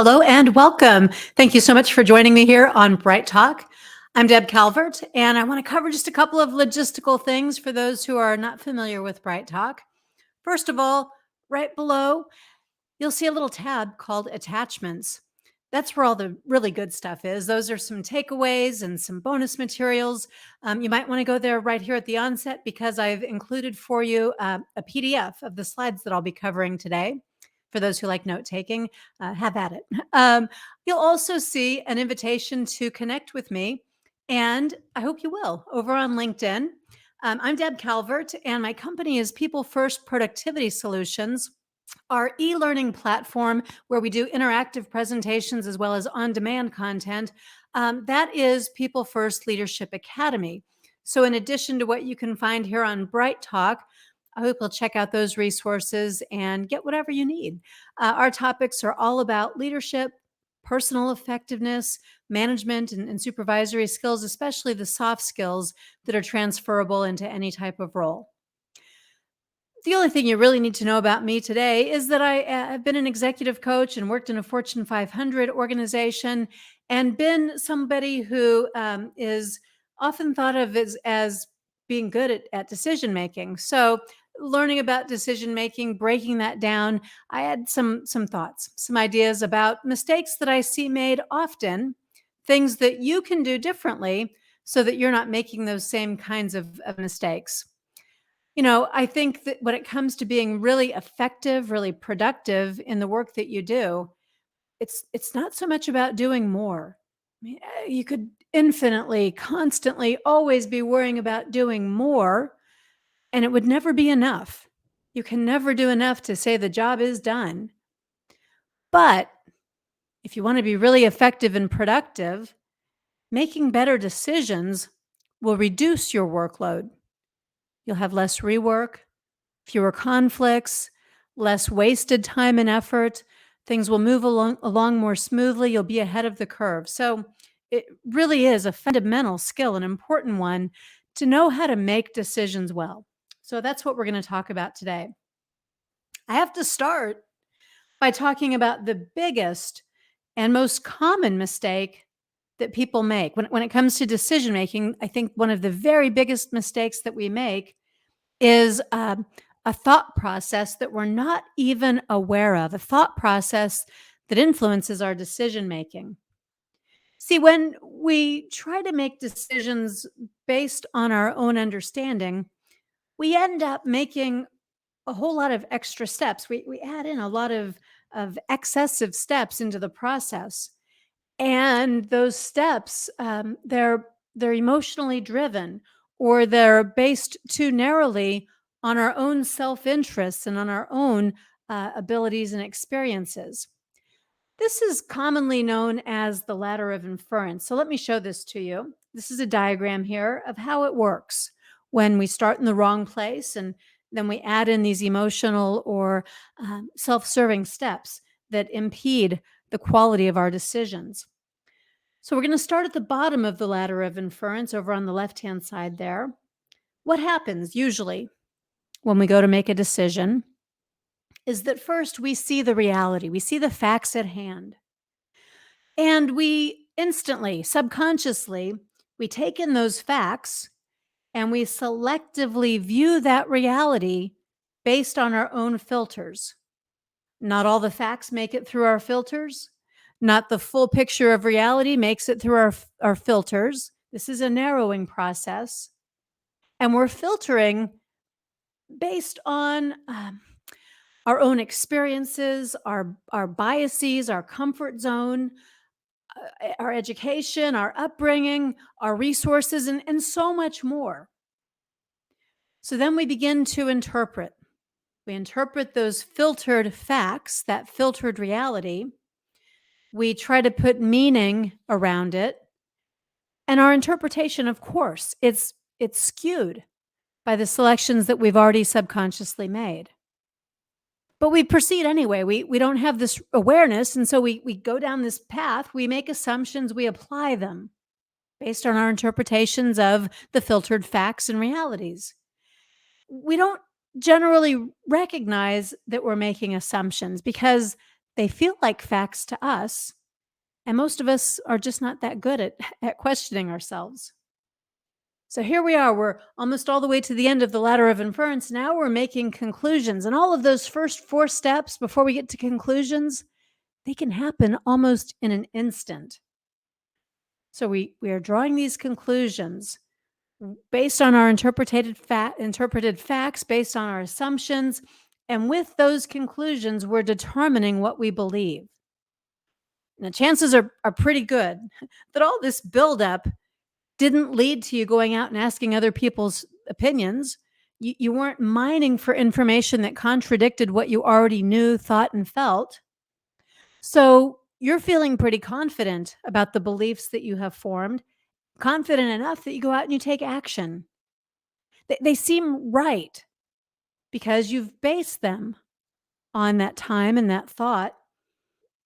Hello and welcome. Thank you so much for joining me here on Bright Talk. I'm Deb Calvert, and I want to cover just a couple of logistical things for those who are not familiar with Bright Talk. First of all, right below, you'll see a little tab called Attachments. That's where all the really good stuff is. Those are some takeaways and some bonus materials. You might want to go there right here at the onset because I've included for you a PDF of the slides that I'll be covering today. For those who like note taking, have at it. You'll also see an invitation to connect with me, and I hope you will, over on LinkedIn. I'm Deb Calvert, and my company is People First Productivity Solutions, our e-learning platform where we do interactive presentations as well as on-demand content. That is People First Leadership Academy. So in addition to what you can find here on Bright Talk, I hope you'll check out those resources and get whatever you need. Our topics are all about leadership, personal effectiveness, management, and supervisory skills, especially the soft skills that are transferable into any type of role. The only thing you really need to know about me today is that I have been an executive coach and worked in a Fortune 500 organization and been somebody who is often thought of as being good at decision making. So learning about decision making, breaking that down, I had some thoughts, some ideas about mistakes that I see made often, things that you can do differently so that you're not making those same kinds of mistakes. I think that when it comes to being really effective, really productive in the work that you do, it's not so much about doing more. You could infinitely, constantly, always be worrying about doing more, and it would never be enough. You can never do enough to say the job is done. But if you want to be really effective and productive, making better decisions will reduce your workload. You'll have less rework, fewer conflicts, less wasted time and effort. Things will move along more smoothly. You'll be ahead of the curve. So it really is a fundamental skill, an important one, to know how to make decisions well. So that's what we're going to talk about today. I have to start by talking about the biggest and most common mistake that people make. When it comes to decision making, I think one of the very biggest mistakes that we make is a thought process that we're not even aware of, a thought process that influences our decision making. See, when we try to make decisions based on our own understanding, we end up making a whole lot of extra steps. We add in a lot of excessive steps into the process. And those steps, they're emotionally driven, or they're based too narrowly on our own self-interests and on our own abilities and experiences. This is commonly known as the ladder of inference. So let me show this to you. This is a diagram here of how it works when we start in the wrong place and then we add in these emotional or self-serving steps that impede the quality of our decisions. So we're going to start at the bottom of the ladder of inference over on the left-hand side there. What happens usually when we go to make a decision is that first we see the reality, we see the facts at hand. And we instantly, subconsciously, we take in those facts and we selectively view that reality based on our own filters. Not all the facts make it through our filters. Not the full picture of reality makes it through our filters. This is a narrowing process. And we're filtering based on our own experiences, our biases, our comfort zone, our education, our upbringing, our resources, and so much more. So then we begin to interpret. We interpret those filtered facts, that filtered reality. We try to put meaning around it. And our interpretation, of course, it's skewed by the selections that we've already subconsciously made. But we proceed anyway. We don't have this awareness, and so we go down this path. We make assumptions. We apply them based on our interpretations of the filtered facts and realities. We don't generally recognize that we're making assumptions because they feel like facts to us, and most of us are just not that good at questioning ourselves. So here we are, we're almost all the way to the end of the ladder of inference. Now we're making conclusions. And all of those first four steps before we get to conclusions, they can happen almost in an instant. So we are drawing these conclusions based on our interpreted facts, based on our assumptions. And with those conclusions, we're determining what we believe. Now, chances are pretty good that all this buildup didn't lead to you going out and asking other people's opinions. You weren't mining for information that contradicted what you already knew, thought, and felt. So you're feeling pretty confident about the beliefs that you have formed, confident enough that you go out and you take action. They seem right because you've based them on that time and that thought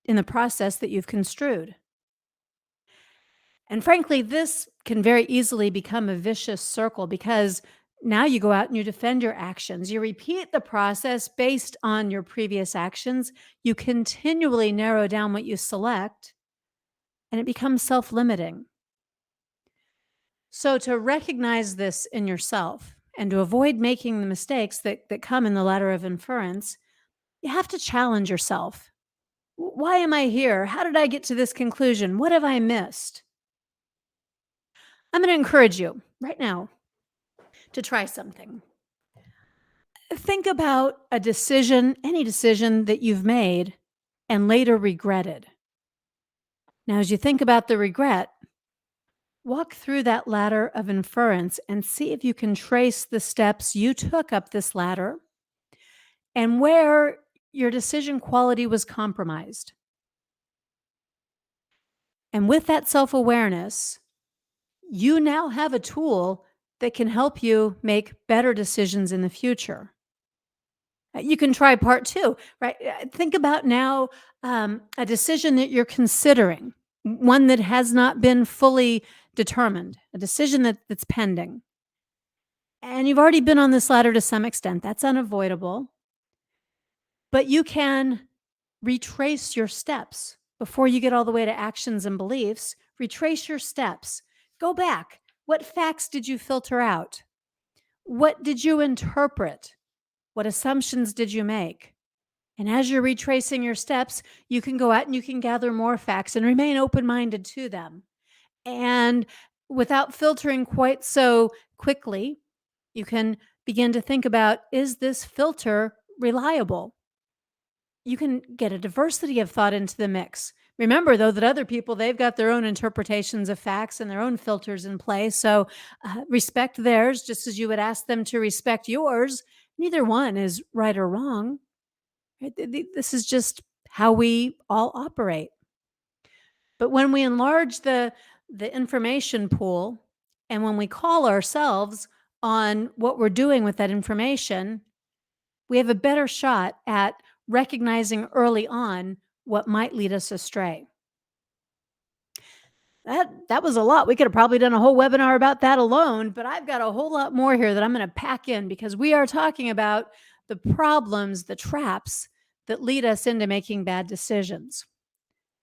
in the process that you've construed. And frankly, this can very easily become a vicious circle because now you go out and you defend your actions. You repeat the process based on your previous actions. You continually narrow down what you select, and it becomes self limiting. So, to recognize this in yourself and to avoid making the mistakes that come in the ladder of inference, you have to challenge yourself. Why am I here? How did I get to this conclusion? What have I missed? I'm going to encourage you right now to try something. Think about a decision, any decision that you've made and later regretted. Now, as you think about the regret, walk through that ladder of inference and see if you can trace the steps you took up this ladder and where your decision quality was compromised. And with that self awareness, you now have a tool that can help you make better decisions in the future. You can try part two, right? Think about now a decision that you're considering, one that has not been fully determined, a decision that's pending. And you've already been on this ladder to some extent. That's unavoidable. But you can retrace your steps before you get all the way to actions and beliefs. Retrace your steps. Go back. What facts did you filter out? What did you interpret? What assumptions did you make? And as you're retracing your steps, you can go out and you can gather more facts and remain open minded to them. And without filtering quite so quickly, you can begin to think about, is this filter reliable? You can get a diversity of thought into the mix. Remember, though, that other people, they've got their own interpretations of facts and their own filters in play. So respect theirs just as you would ask them to respect yours. Neither one is right or wrong. Right? This is just how we all operate. But when we enlarge the information pool and when we call ourselves on what we're doing with that information, we have a better shot at recognizing early on what might lead us astray. That was a lot. We could have probably done a whole webinar about that alone, but I've got a whole lot more here that I'm going to pack in because we are talking about the problems, the traps that lead us into making bad decisions.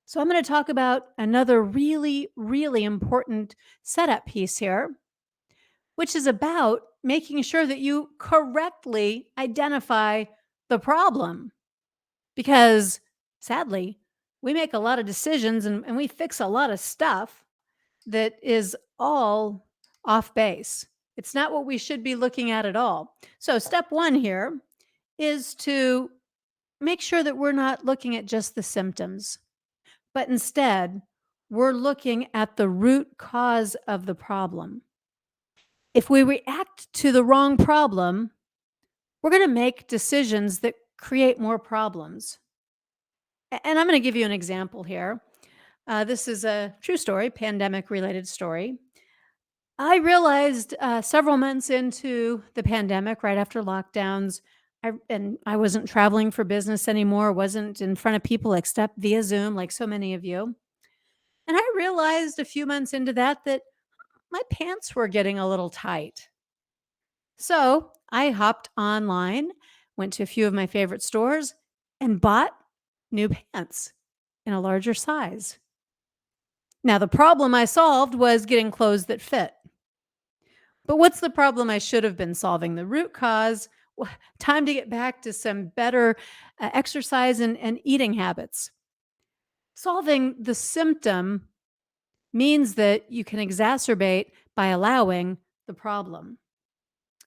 So I'm going to talk about another really, really important setup piece here, which is about making sure that you correctly identify the problem. Because sadly, we make a lot of decisions and we fix a lot of stuff that is all off base. It's not what we should be looking at all. So step one here is to make sure that we're not looking at just the symptoms, but instead we're looking at the root cause of the problem. If we react to the wrong problem, we're going to make decisions that create more problems. And I'm going to give you an example here. This is a true story, pandemic related story. I realized several months into the pandemic, right after lockdowns, I wasn't traveling for business anymore, wasn't in front of people except via Zoom, like so many of you. And I realized a few months into that my pants were getting a little tight. So I hopped online, went to a few of my favorite stores, and bought new pants in a larger size. Now, the problem I solved was getting clothes that fit. But what's the problem I should have been solving? The root cause, time to get back to some better exercise and eating habits. Solving the symptom means that you can exacerbate by allowing the problem.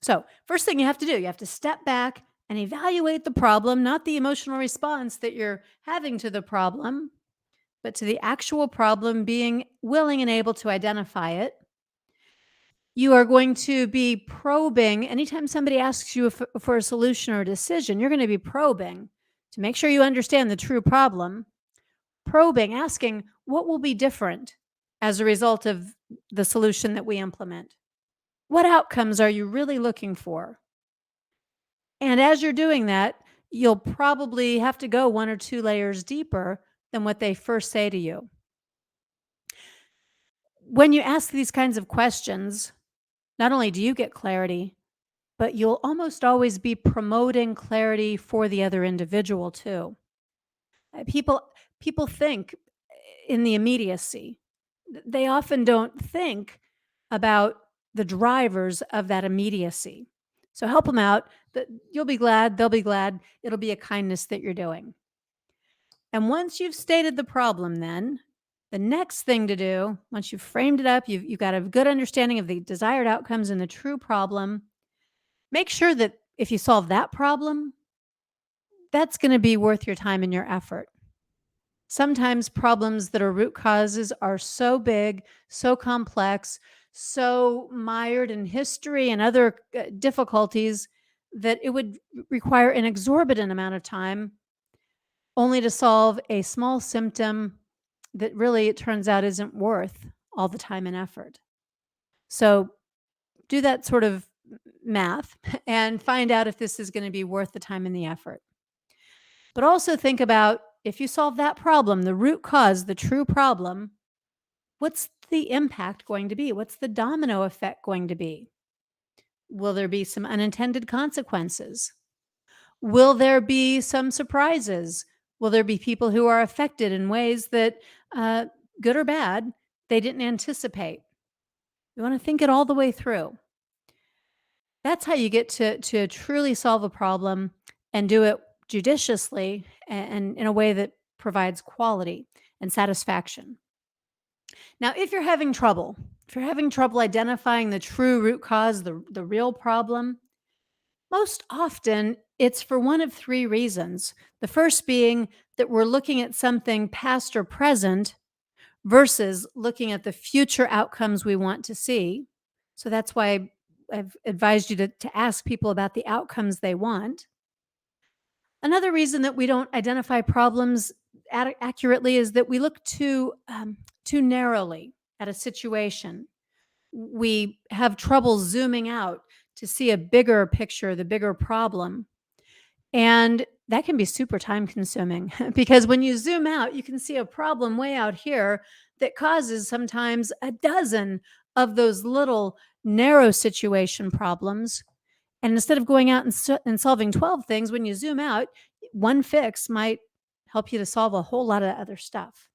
So, first thing you have to do, you have to step back and evaluate the problem, not the emotional response that you're having to the problem, but to the actual problem, being willing and able to identify it. You are going to be probing anytime somebody asks you for a solution or a decision, you're going to be probing to make sure you understand the true problem. Probing, asking what will be different as a result of the solution that we implement. What outcomes are you really looking for? And as you're doing that, you'll probably have to go 1 or 2 layers deeper than what they first say to you. When you ask these kinds of questions, not only do you get clarity, but you'll almost always be promoting clarity for the other individual too. People think in the immediacy. They often don't think about the drivers of that immediacy. So help them out. You'll be glad, they'll be glad. It'll be a kindness that you're doing. And once you've stated the problem, then the next thing to do, once you've framed it up, you've got a good understanding of the desired outcomes and the true problem, make sure that if you solve that problem, that's going to be worth your time and your effort. Sometimes problems that are root causes are so big, so complex, so mired in history and other difficulties that it would require an exorbitant amount of time only to solve a small symptom that really, it turns out, isn't worth all the time and effort. So do that sort of math and find out if this is going to be worth the time and the effort. But also think about, if you solve that problem, the root cause, the true problem, what's the impact going to be? What's the domino effect going to be? Will there be some unintended consequences? Will there be some surprises? Will there be people who are affected in ways that, good or bad, they didn't anticipate? You want to think it all the way through. That's how you get to truly solve a problem and do it judiciously and in a way that provides quality and satisfaction. Now, if you're having trouble identifying the true root cause, the real problem, most often it's for one of 3 reasons. The first being that we're looking at something past or present versus looking at the future outcomes we want to see. So that's why I've advised you to ask people about the outcomes they want. Another reason that we don't identify problems accurately is that we look too narrowly at a situation. We have trouble zooming out to see a bigger picture, the bigger problem. And that can be super time consuming because when you zoom out, you can see a problem way out here that causes sometimes a dozen of those little narrow situation problems. And instead of going out and solving 12 things, when you zoom out, one fix might help you to solve a whole lot of other stuff.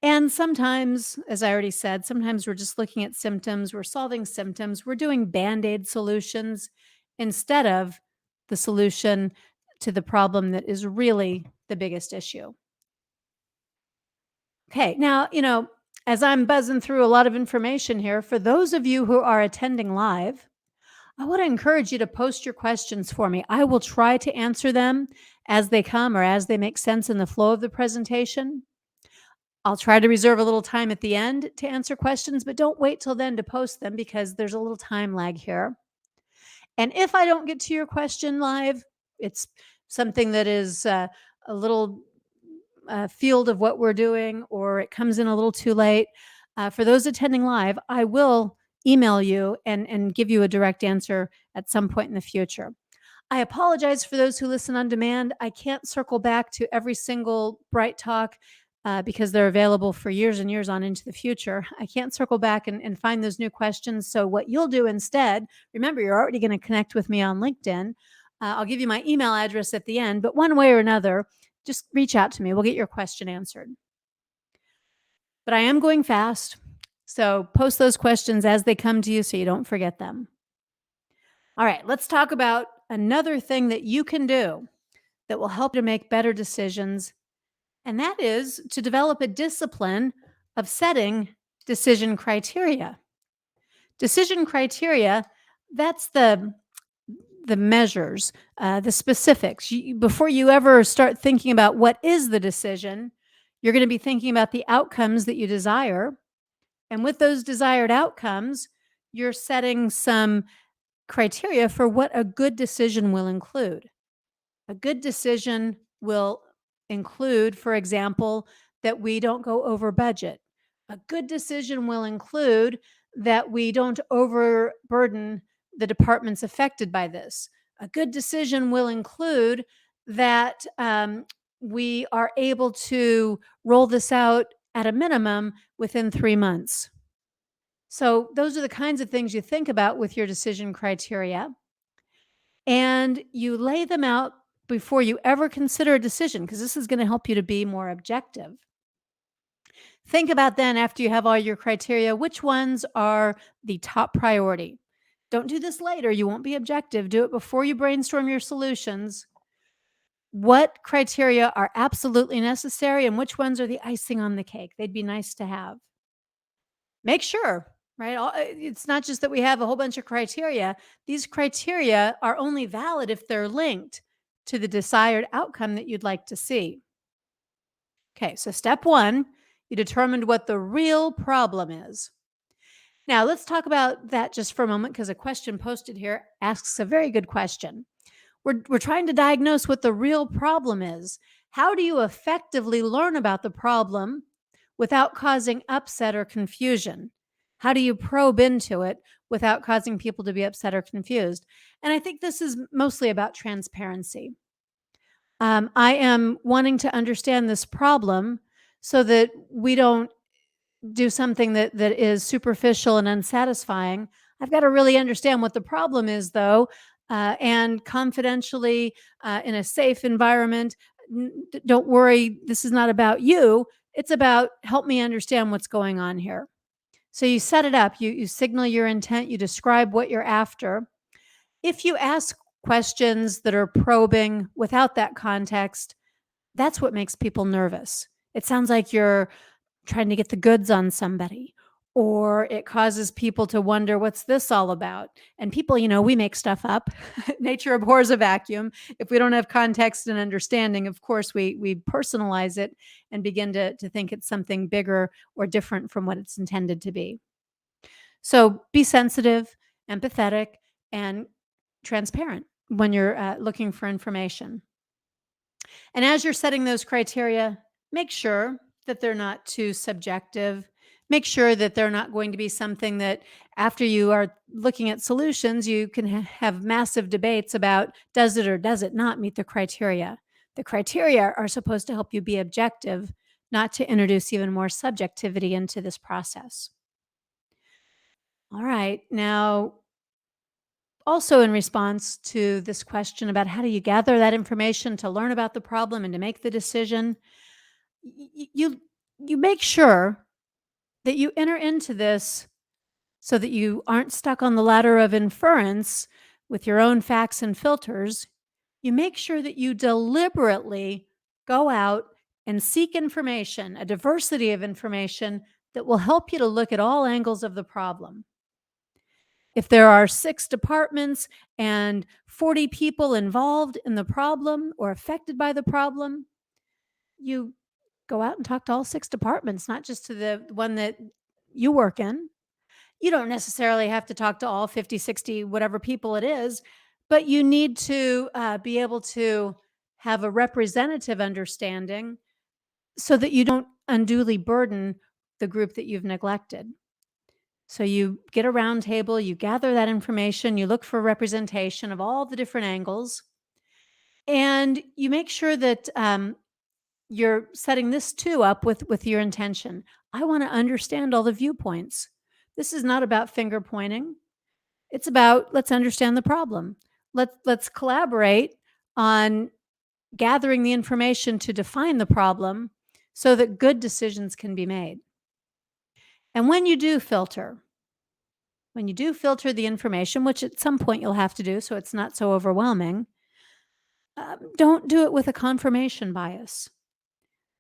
And sometimes, as I already said, sometimes we're just looking at symptoms, we're solving symptoms, we're doing band-aid solutions instead of the solution to the problem that is really the biggest issue. Okay, now, as I'm buzzing through a lot of information here, for those of you who are attending live, I want to encourage you to post your questions for me. I will try to answer them as they come or as they make sense in the flow of the presentation. I'll try to reserve a little time at the end to answer questions, but don't wait till then to post them because there's a little time lag here. And if I don't get to your question live, it's something that is a little field of what we're doing, or it comes in a little too late. For those attending live, I will email you and give you a direct answer at some point in the future. I apologize for those who listen on demand. I can't circle back to every single Bright Talk because they're available for years and years on into the future. I can't circle back and find those new questions. So what you'll do instead, remember, you're already going to connect with me on LinkedIn. I'll give you my email address at the end, but one way or another, just reach out to me. We'll get your question answered. But I am going fast, so post those questions as they come to you so you don't forget them. All right, let's talk about another thing that you can do that will help you to make better decisions, and that is to develop a discipline of setting decision criteria. Decision criteria, that's the measures, the specifics. Before you ever start thinking about what is the decision, you're going to be thinking about the outcomes that you desire. And with those desired outcomes, you're setting some criteria for what a good decision will include. A good decision will include, for example, that we don't go over budget. A good decision will include that we don't overburden the departments affected by this. A good decision will include that we are able to roll this out at a minimum within 3 months. So, those are the kinds of things you think about with your decision criteria, and you lay them out before you ever consider a decision, because this is going to help you to be more objective. Think about then, after you have all your criteria, which ones are the top priority. Don't do this later. You won't be objective. Do it before you brainstorm your solutions. What criteria are absolutely necessary and which ones are the icing on the cake? They'd be nice to have. Make sure, right? It's not just that we have a whole bunch of criteria. These criteria are only valid if they're linked to the desired outcome that you'd like to see. Okay, so step one, you determined what the real problem is. Now, let's talk about that just for a moment, because a question posted here asks a very good question. We're trying to diagnose what the real problem is. How do you effectively learn about the problem without causing upset or confusion? How do you probe into it without causing people to be upset or confused? And I think this is mostly about transparency. I am wanting to understand this problem so that we don't do something that is superficial and unsatisfying. I've got to really understand what the problem is, though, and confidentially, in a safe environment. Don't worry, this is not about you. It's about help me understand what's going on here. So you set it up, you signal your intent, you describe what you're after. If you ask questions that are probing without that context, that's what makes people nervous. It sounds like you're trying to get the goods on somebody, or it causes people to wonder, what's this all about? And people, we make stuff up. Nature abhors a vacuum. If we don't have context and understanding, of course, we personalize it and begin to think it's something bigger or different from what it's intended to be. So be sensitive, empathetic, and transparent when you're looking for information. And as you're setting those criteria, make sure that they're not too subjective. Make sure that they're not going to be something that after you are looking at solutions, you can have massive debates about, does it or does it not meet the criteria? The criteria are supposed to help you be objective, not to introduce even more subjectivity into this process. All right. Now, also in response to this question about how do you gather that information to learn about the problem and to make the decision, you make sure that you enter into this so that you aren't stuck on the ladder of inference with your own facts and filters. You make sure that you deliberately go out and seek information, a diversity of information that will help you to look at all angles of the problem. If there are 6 departments and 40 people involved in the problem or affected by the problem, you go out and talk to all 6 departments, not just to the one that you work in. You don't necessarily have to talk to all 50, 60, whatever people it is, but you need to be able to have a representative understanding so that you don't unduly burden the group that you've neglected. So you get a round table, you gather that information, you look for representation of all the different angles, and you make sure that you're setting this too up with your intention. I want to understand all the viewpoints. This is not about finger pointing. It's about, let's understand the problem. Let's collaborate on gathering the information to define the problem so that good decisions can be made. And when you do filter the information, which at some point you'll have to do so it's not so overwhelming, don't do it with a confirmation bias.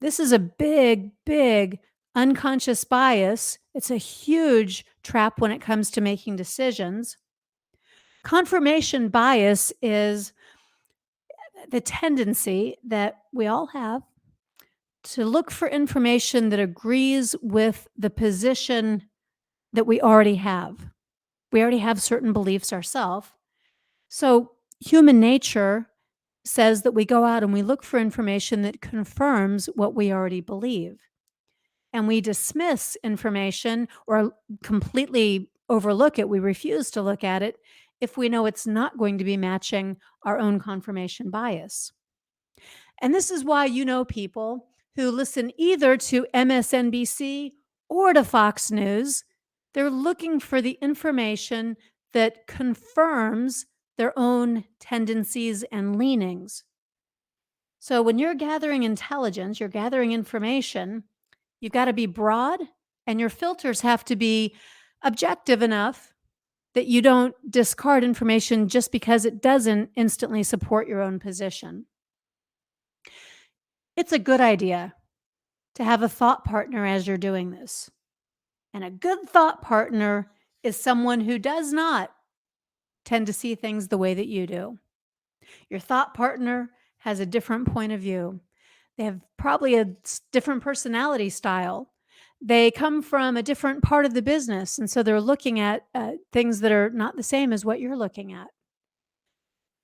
This is a big, big unconscious bias. It's a huge trap when it comes to making decisions. Confirmation bias is the tendency that we all have to look for information that agrees with the position that we already have. We already have certain beliefs ourselves. So human nature says that we go out and we look for information that confirms what we already believe. And we dismiss information or completely overlook it. We refuse to look at it if we know it's not going to be matching our own confirmation bias. And this is why you know people who listen either to MSNBC or to Fox News. They're looking for the information that confirms their own tendencies and leanings. So when you're gathering intelligence, you're gathering information, you've got to be broad and your filters have to be objective enough that you don't discard information just because it doesn't instantly support your own position. It's a good idea to have a thought partner as you're doing this. And a good thought partner is someone who does not tend to see things the way that you do. Your thought partner has a different point of view. They have probably a different personality style. They come from a different part of the business. And so they're looking at things that are not the same as what you're looking at.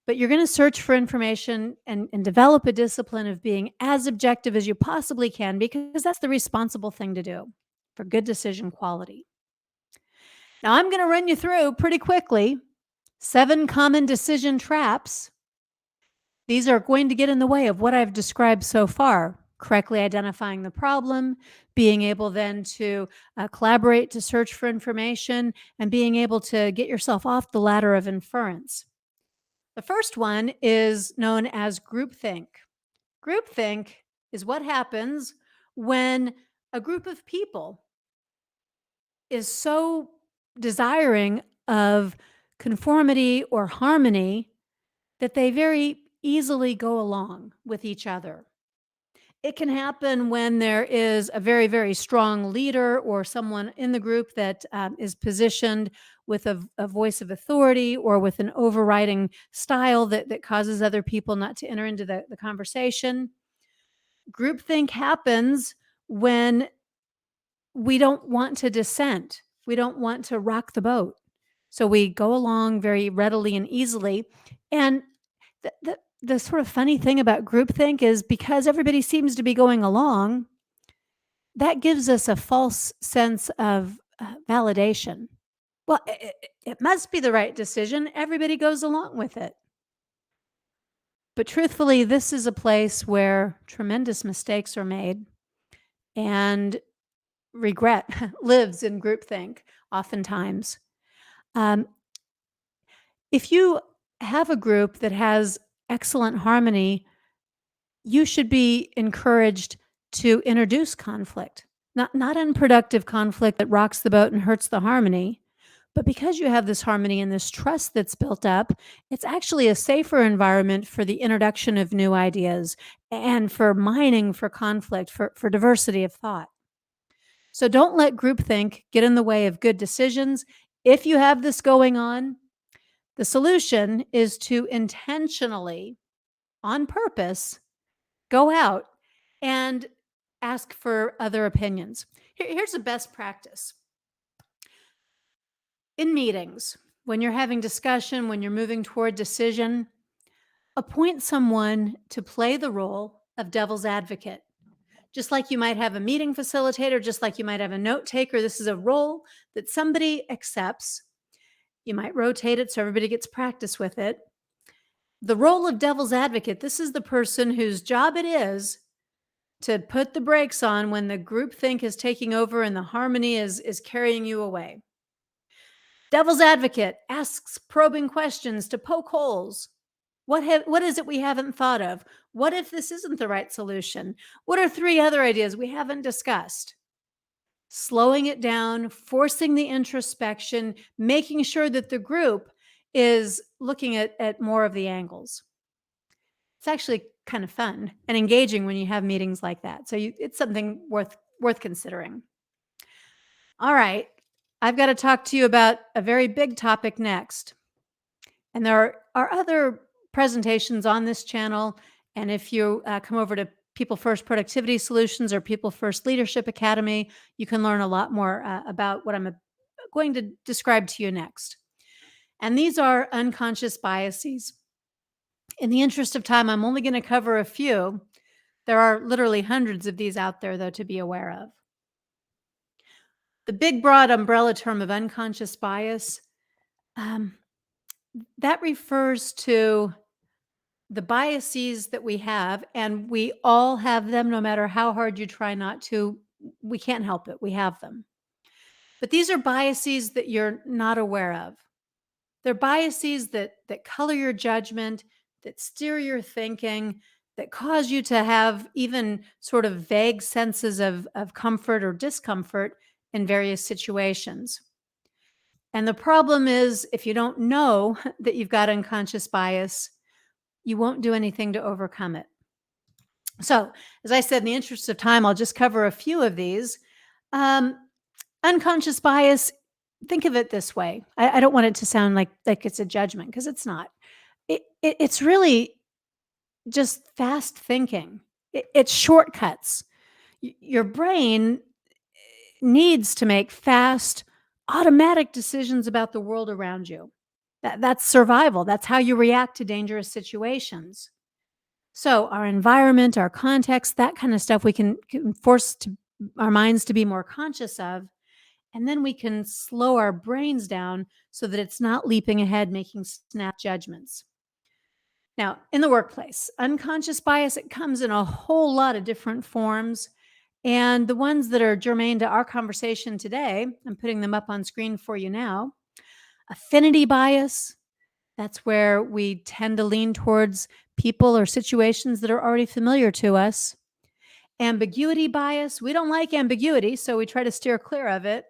But you're going to search for information and develop a discipline of being as objective as you possibly can, because that's the responsible thing to do for good decision quality. Now, I'm going to run you through pretty quickly 7 common decision traps. These are going to get in the way of what I've described so far: correctly identifying the problem, being able then to collaborate to search for information, and being able to get yourself off the ladder of inference. The first one is known as groupthink. Groupthink is what happens when a group of people is so desiring of conformity or harmony that they very easily go along with each other. It can happen when there is a very, very strong leader or someone in the group that is positioned with a voice of authority or with an overriding style that causes other people not to enter into the conversation. Groupthink happens when we don't want to dissent. We don't want to rock the boat. So we go along very readily and easily. And the sort of funny thing about groupthink is because everybody seems to be going along, that gives us a false sense of validation. Well, it must be the right decision. Everybody goes along with it. But truthfully, this is a place where tremendous mistakes are made and regret lives in groupthink oftentimes. If you have a group that has excellent harmony, you should be encouraged to introduce conflict, not unproductive conflict that rocks the boat and hurts the harmony, but because you have this harmony and this trust that's built up, it's actually a safer environment for the introduction of new ideas and for mining for conflict, for diversity of thought. So don't let groupthink get in the way of good decisions. If you have this going on, the solution is to intentionally, on purpose, go out and ask for other opinions. Here's a best practice. In meetings, when you're having discussion, when you're moving toward decision, appoint someone to play the role of devil's advocate. Just like you might have a meeting facilitator, just like you might have a note taker, this is a role that somebody accepts. You might rotate it so everybody gets practice with it. The role of devil's advocate, this is the person whose job it is to put the brakes on when the groupthink is taking over and the harmony is carrying you away. Devil's advocate asks probing questions to poke holes. What is it we haven't thought of? What if this isn't the right solution? What are 3 other ideas we haven't discussed? Slowing it down, forcing the introspection, making sure that the group is looking at more of the angles. It's actually kind of fun and engaging when you have meetings like that. So it's something worth considering. All right, I've got to talk to you about a very big topic next. And there are other presentations on this channel. And if you come over to People First Productivity Solutions or People First Leadership Academy, you can learn a lot more about what I'm going to describe to you next. And these are unconscious biases. In the interest of time, I'm only going to cover a few. There are literally hundreds of these out there, though, to be aware of. The big, broad umbrella term of unconscious bias, that refers to the biases that we have, and we all have them no matter how hard you try not to. We can't help it. We have them. But these are biases that you're not aware of. They're biases that color your judgment, that steer your thinking, that cause you to have even sort of vague senses of comfort or discomfort in various situations. And the problem is, if you don't know that you've got unconscious bias, you won't do anything to overcome it. So, as I said, in the interest of time, I'll just cover a few of these. Unconscious bias, think of it this way. I don't want it to sound like it's a judgment, because it's not. It's really just fast thinking. It's shortcuts. Your brain needs to make fast, automatic decisions about the world around you. That's survival. That's how you react to dangerous situations. So our environment, our context, that kind of stuff we can force our minds to be more conscious of. And then we can slow our brains down so that it's not leaping ahead, making snap judgments. Now, in the workplace, unconscious bias, it comes in a whole lot of different forms. And the ones that are germane to our conversation today, I'm putting them up on screen for you now. Affinity bias, that's where we tend to lean towards people or situations that are already familiar to us. Ambiguity bias, we don't like ambiguity, so we try to steer clear of it.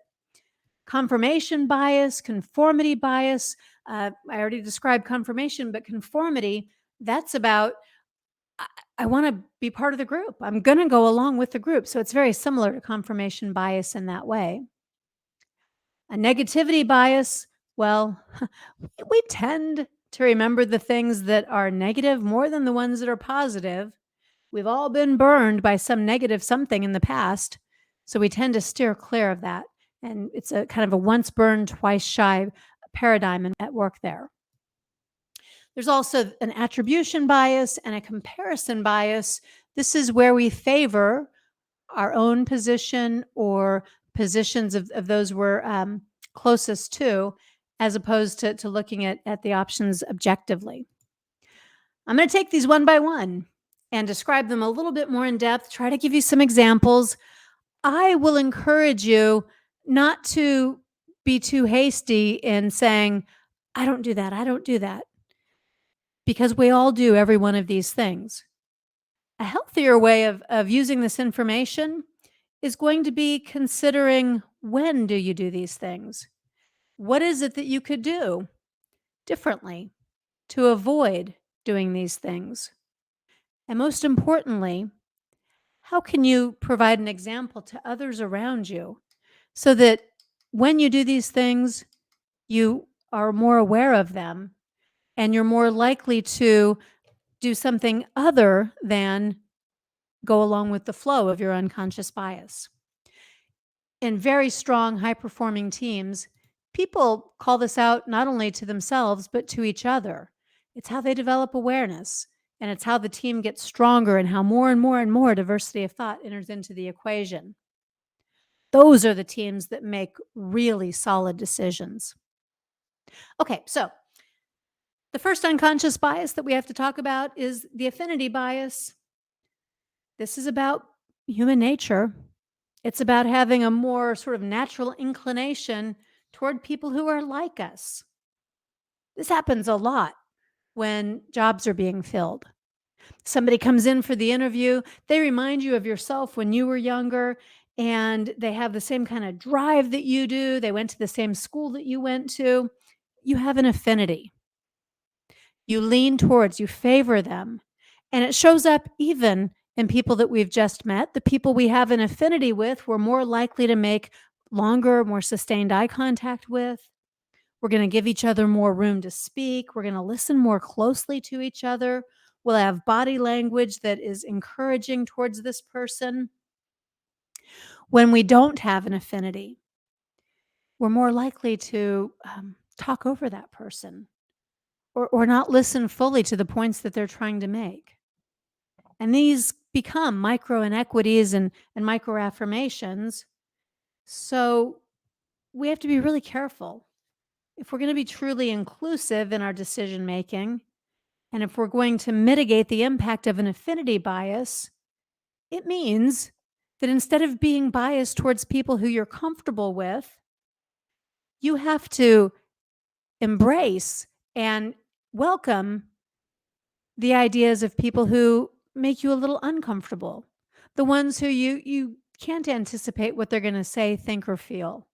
Confirmation bias, conformity bias. I already described confirmation, but conformity, that's about, I want to be part of the group. I'm going to go along with the group. So it's very similar to confirmation bias in that way. A negativity bias, well, we tend to remember the things that are negative more than the ones that are positive. We've all been burned by some negative something in the past, so we tend to steer clear of that. And it's a kind of a once burned, twice shy paradigm at work there. There's also an attribution bias and a comparison bias. This is where we favor our own position or positions of those we're closest to, as opposed to looking at the options objectively. I'm going to take these one by one and describe them a little bit more in depth, try to give you some examples. I will encourage you not to be too hasty in saying, I don't do that, I don't do that, because we all do every one of these things. A healthier way of using this information is going to be considering, when do you do these things? What is it that you could do differently to avoid doing these things? And most importantly, how can you provide an example to others around you so that when you do these things, you are more aware of them and you're more likely to do something other than go along with the flow of your unconscious bias? In very strong, high-performing teams, people call this out not only to themselves, but to each other. It's how they develop awareness, and it's how the team gets stronger and how more and more and more diversity of thought enters into the equation. Those are the teams that make really solid decisions. Okay, so the first unconscious bias that we have to talk about is the affinity bias. This is about human nature. It's about having a more sort of natural inclination toward people who are like us. This happens a lot. when jobs are being filled. Somebody comes in for the interview, they remind you of yourself when you were younger, and they have the same kind of drive that you do. They went to the same school that you went to. You have an affinity. You lean towards, you favor them. And it shows up even in people that we've just met. The people we have an affinity with, we're more likely to make longer, more sustained eye contact with. We're going to give each other more room to speak. We're going to listen more closely to each other. We'll have body language that is encouraging towards this person. When we don't have an affinity, we're more likely to talk over that person or not listen fully to the points that they're trying to make. And these become micro inequities and micro affirmations. So we have to be really careful. If we're going to be truly inclusive in our decision making, and if we're going to mitigate the impact of an affinity bias, it means that instead of being biased towards people who you're comfortable with, you have to embrace and welcome the ideas of people who make you a little uncomfortable, the ones who you can't anticipate what they're going to say, think, or feel.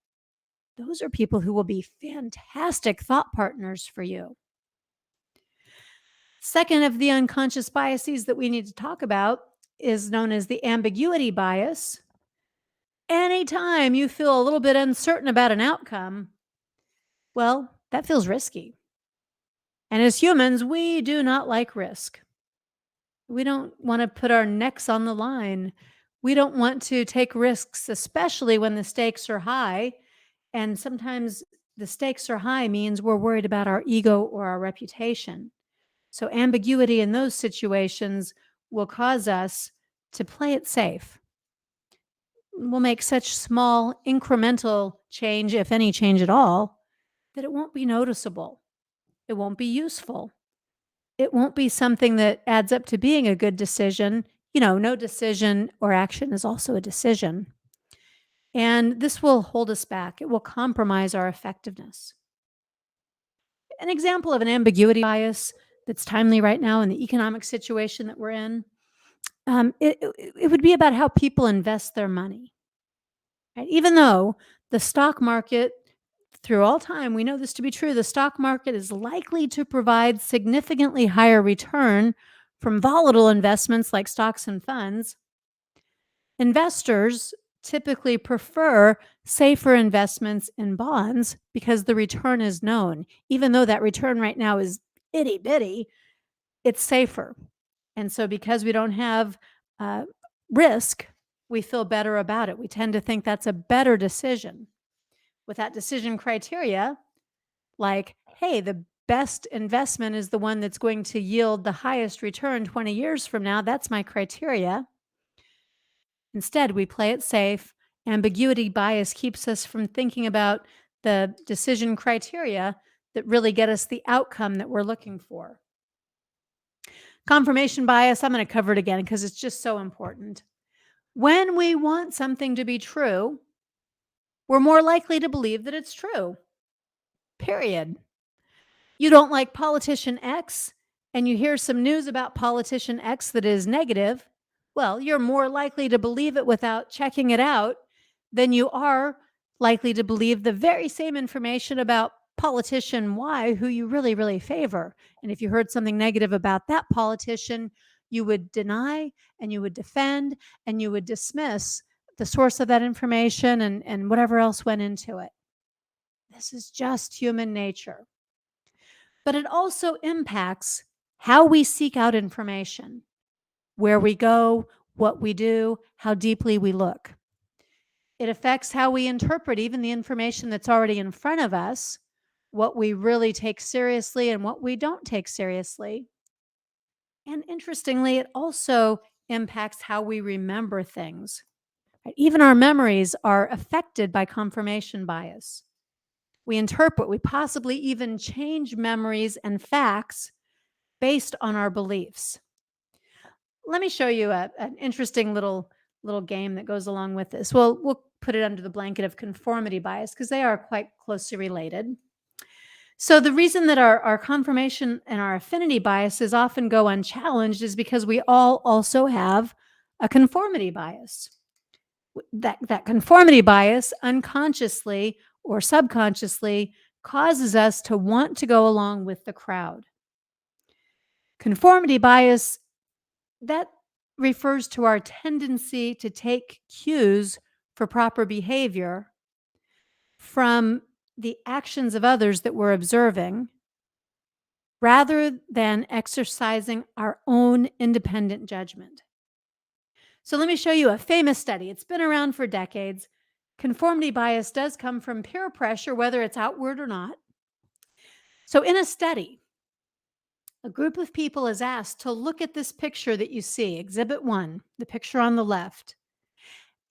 Those are people who will be fantastic thought partners for you. Second of the unconscious biases that we need to talk about is known as the ambiguity bias. Anytime you feel a little bit uncertain about an outcome, well, that feels risky. And as humans, we do not like risk. We don't want to put our necks on the line. We don't want to take risks, especially when the stakes are high. And sometimes the stakes are high means we're worried about our ego or our reputation. So ambiguity in those situations will cause us to play it safe. We'll make such small incremental change, if any change at all, that it won't be noticeable. It won't be useful. It won't be something that adds up to being a good decision. No decision or action is also a decision. And this will hold us back. It will compromise our effectiveness. An example of an ambiguity bias that's timely right now in the economic situation that we're in, it would be about how people invest their money. Right? Even though the stock market, through all time, we know this to be true, the stock market is likely to provide significantly higher return from volatile investments like stocks and funds. Investors typically prefer safer investments in bonds because the return is known. Even though that return right now is itty bitty, it's safer. And so because we don't have risk, we feel better about it. We tend to think that's a better decision. With that decision criteria, like, hey, the best investment is the one that's going to yield the highest return 20 years from now. That's my criteria. Instead, we play it safe. Ambiguity bias keeps us from thinking about the decision criteria that really get us the outcome that we're looking for. Confirmation bias, I'm going to cover it again because it's just so important. When we want something to be true, we're more likely to believe that it's true. Period. You don't like politician X and you hear some news about politician X that is negative, well, you're more likely to believe it without checking it out than you are likely to believe the very same information about politician Y who you really, really favor. And if you heard something negative about that politician, you would deny and you would defend and you would dismiss the source of that information and whatever else went into it. This is just human nature. But it also impacts how we seek out information, where we go, what we do, how deeply we look. It affects how we interpret even the information that's already in front of us, what we really take seriously and what we don't take seriously. And interestingly, it also impacts how we remember things. Even our memories are affected by confirmation bias. We interpret, we possibly even change memories and facts based on our beliefs. Let me show you an interesting little game that goes along with this. Well, we'll put it under the blanket of conformity bias because they are quite closely related. So the reason that our confirmation and our affinity biases often go unchallenged is because we all also have a conformity bias. That conformity bias unconsciously or subconsciously causes us to want to go along with the crowd. Conformity bias, that refers to our tendency to take cues for proper behavior from the actions of others that we're observing rather than exercising our own independent judgment. So let me show you a famous study. It's been around for decades. Conformity bias does come from peer pressure, whether it's outward or not. So in a study, a group of people is asked to look at this picture that you see, Exhibit 1, the picture on the left,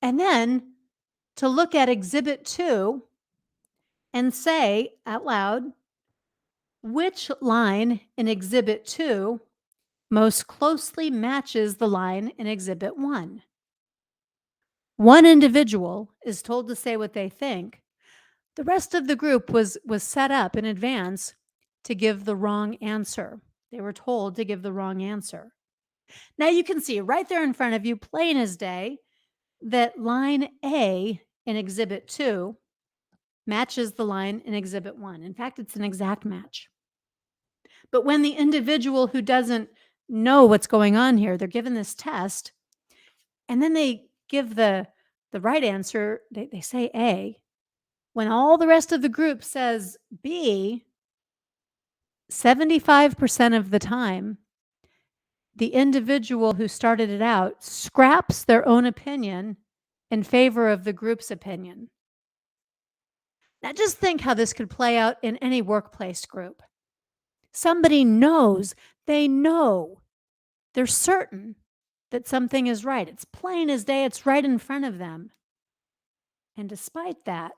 and then to look at Exhibit 2 and say out loud, which line in Exhibit 2 most closely matches the line in Exhibit 1? One individual is told to say what they think. The rest of the group was set up in advance to give the wrong answer. They were told to give the wrong answer. Now you can see right there in front of you, plain as day, that line A in Exhibit 2 matches the line in Exhibit 1. In fact, it's an exact match. But when the individual who doesn't know what's going on here, they're given this test, and then they give the right answer, they say A. When all the rest of the group says B, 75% of the time, the individual who started it out scraps their own opinion in favor of the group's opinion. Now, just think how this could play out in any workplace group. Somebody knows, they know, they're certain that something is right. It's plain as day, it's right in front of them. And despite that,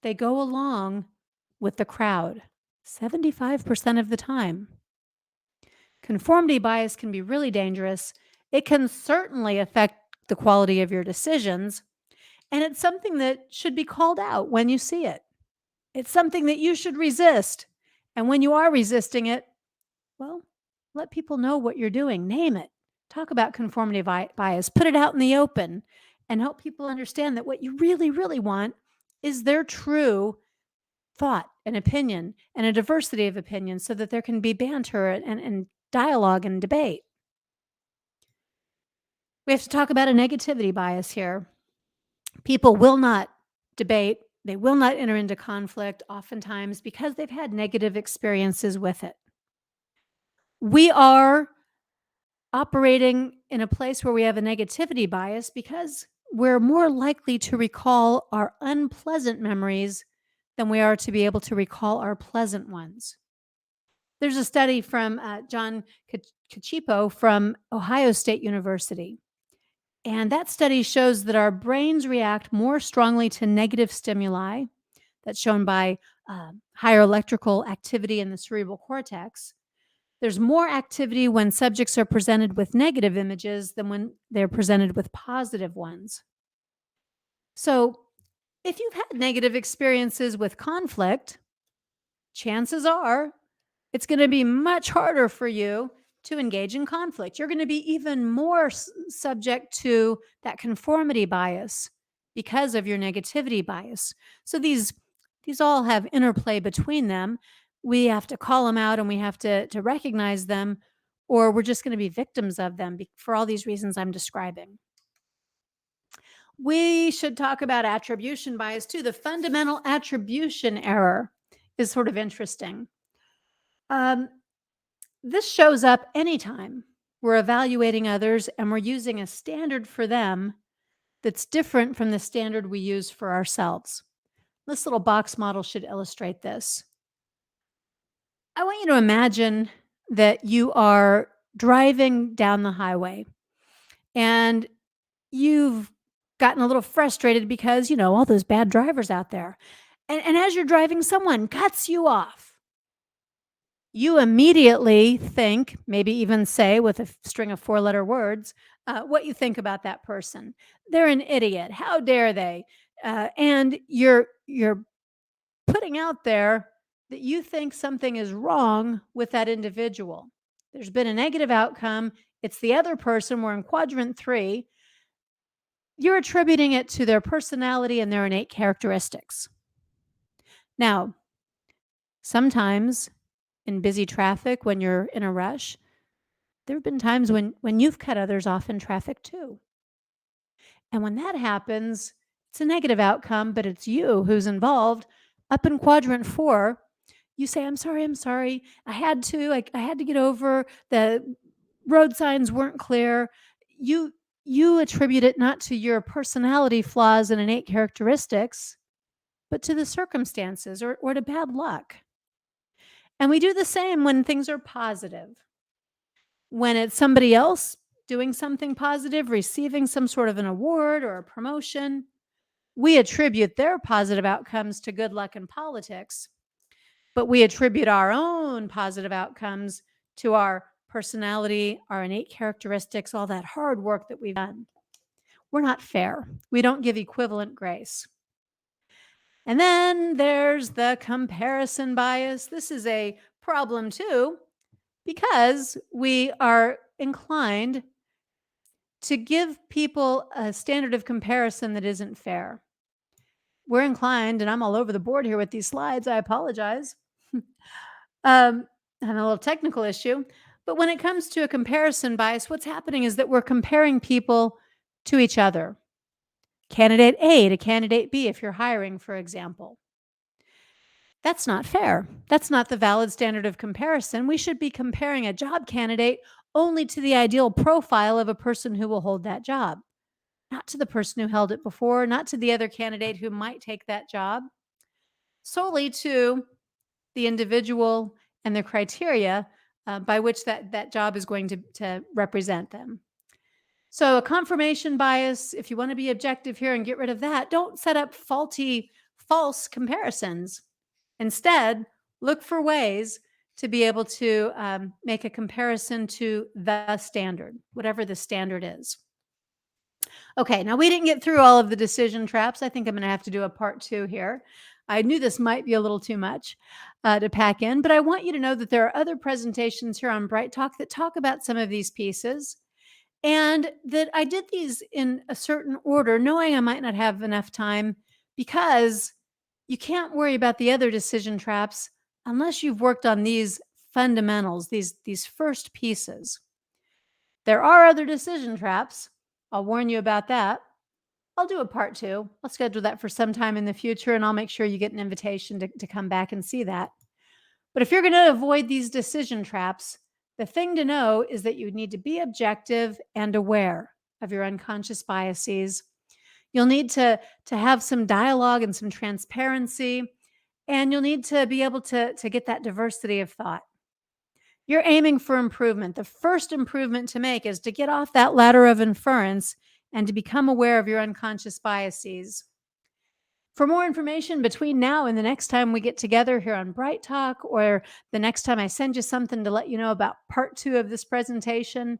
they go along with the crowd 75% of the time. Conformity bias can be really dangerous. It can certainly affect the quality of your decisions, and it's something that should be called out when you see it. It's something that you should resist. And when you are resisting it, well, let people know what you're doing. Name it. Talk about conformity bias. Put it out in the open and help people understand that what you really, really want is their true thought and opinion and a diversity of opinions so that there can be banter and dialogue and debate. We have to talk about a negativity bias here. People will not debate. They will not enter into conflict oftentimes because they've had negative experiences with it. We are operating in a place where we have a negativity bias because we're more likely to recall our unpleasant memories than we are to be able to recall our pleasant ones. There's a study from John Cacipo from Ohio State University. And that study shows that our brains react more strongly to negative stimuli. That's shown by higher electrical activity in the cerebral cortex. There's more activity when subjects are presented with negative images than when they're presented with positive ones. So if you've had negative experiences with conflict, chances are it's going to be much harder for you to engage in conflict. You're going to be even more subject to that conformity bias because of your negativity bias. So these all have interplay between them. We have to call them out and we have to recognize them, or we're just going to be victims of them for all these reasons I'm describing. We should talk about attribution bias too. The fundamental attribution error is sort of interesting. This shows up anytime we're evaluating others and we're using a standard for them that's different from the standard we use for ourselves. This little box model should illustrate this. I want you to imagine that you are driving down the highway and you've gotten a little frustrated because, all those bad drivers out there. And as you're driving, someone cuts you off. You immediately think, maybe even say with a string of 4-letter words, what you think about that person. They're an idiot. How dare they? And you're putting out there that you think something is wrong with that individual. There's been a negative outcome. It's the other person. We're in quadrant 3. You're attributing it to their personality and their innate characteristics. Now, sometimes in busy traffic, when you're in a rush, there have been times when you've cut others off in traffic too. And when that happens, it's a negative outcome, but it's you who's involved. Up in quadrant 4, you say, I'm sorry. I had to get over. The road signs weren't clear. You attribute it not to your personality flaws and innate characteristics, but to the circumstances or to bad luck. And we do the same when things are positive. When it's somebody else doing something positive, receiving some sort of an award or a promotion, we attribute their positive outcomes to good luck in politics, but we attribute our own positive outcomes to our personality, our innate characteristics, all that hard work that we've done. We're not fair. We don't give equivalent grace. And then there's the comparison bias. This is a problem too, because we are inclined to give people a standard of comparison that isn't fair. We're inclined, and I'm all over the board here with these slides, I apologize. And a little technical issue. But when it comes to a comparison bias, what's happening is that we're comparing people to each other. Candidate A to candidate B, if you're hiring, for example. That's not fair. That's not the valid standard of comparison. We should be comparing a job candidate only to the ideal profile of a person who will hold that job, not to the person who held it before, not to the other candidate who might take that job, solely to the individual and the criteria by which that job is going to represent them. So a confirmation bias, if you want to be objective here and get rid of that, don't set up false comparisons. Instead, look for ways to be able to make a comparison to the standard, whatever the standard is. Okay, now we didn't get through all of the decision traps. I think I'm going to have to do a part 2 here. I knew this might be a little too much to pack in, but I want you to know that there are other presentations here on Bright Talk that talk about some of these pieces, and that I did these in a certain order, knowing I might not have enough time, because you can't worry about the other decision traps unless you've worked on these fundamentals, these first pieces. There are other decision traps. I'll warn you about that. I'll do a part 2. I'll schedule that for some time in the future, and I'll make sure you get an invitation to come back and see that. But if you're going to avoid these decision traps, the thing to know is that you need to be objective and aware of your unconscious biases. You'll need to have some dialogue and some transparency, and you'll need to be able to get that diversity of thought. You're aiming for improvement. The first improvement to make is to get off that ladder of inference and to become aware of your unconscious biases. For more information between now and the next time we get together here on Bright Talk, or the next time I send you something to let you know about part 2 of this presentation,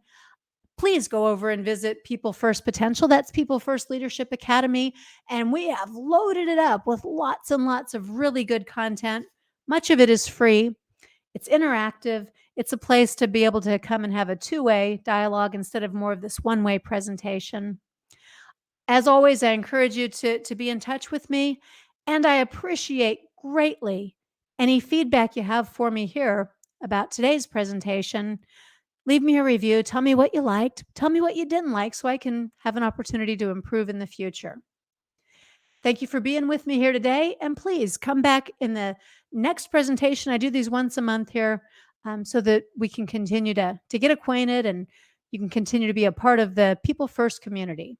please go over and visit People First Potential. That's People First Leadership Academy. And we have loaded it up with lots and lots of really good content. Much of it is free. It's interactive. It's a place to be able to come and have a 2-way dialogue instead of more of this 1-way presentation. As always, I encourage you to be in touch with me, and I appreciate greatly any feedback you have for me here about today's presentation. Leave me a review. Tell me what you liked. Tell me what you didn't like so I can have an opportunity to improve in the future. Thank you for being with me here today, and please come back in the next presentation. I do these once a month here so that we can continue to get acquainted, and you can continue to be a part of the People First community.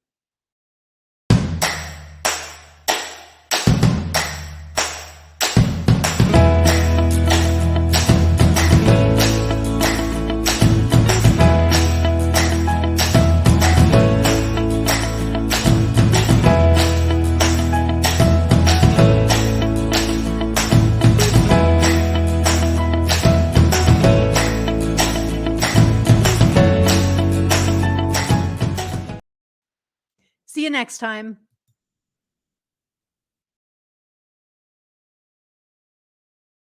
See you next time.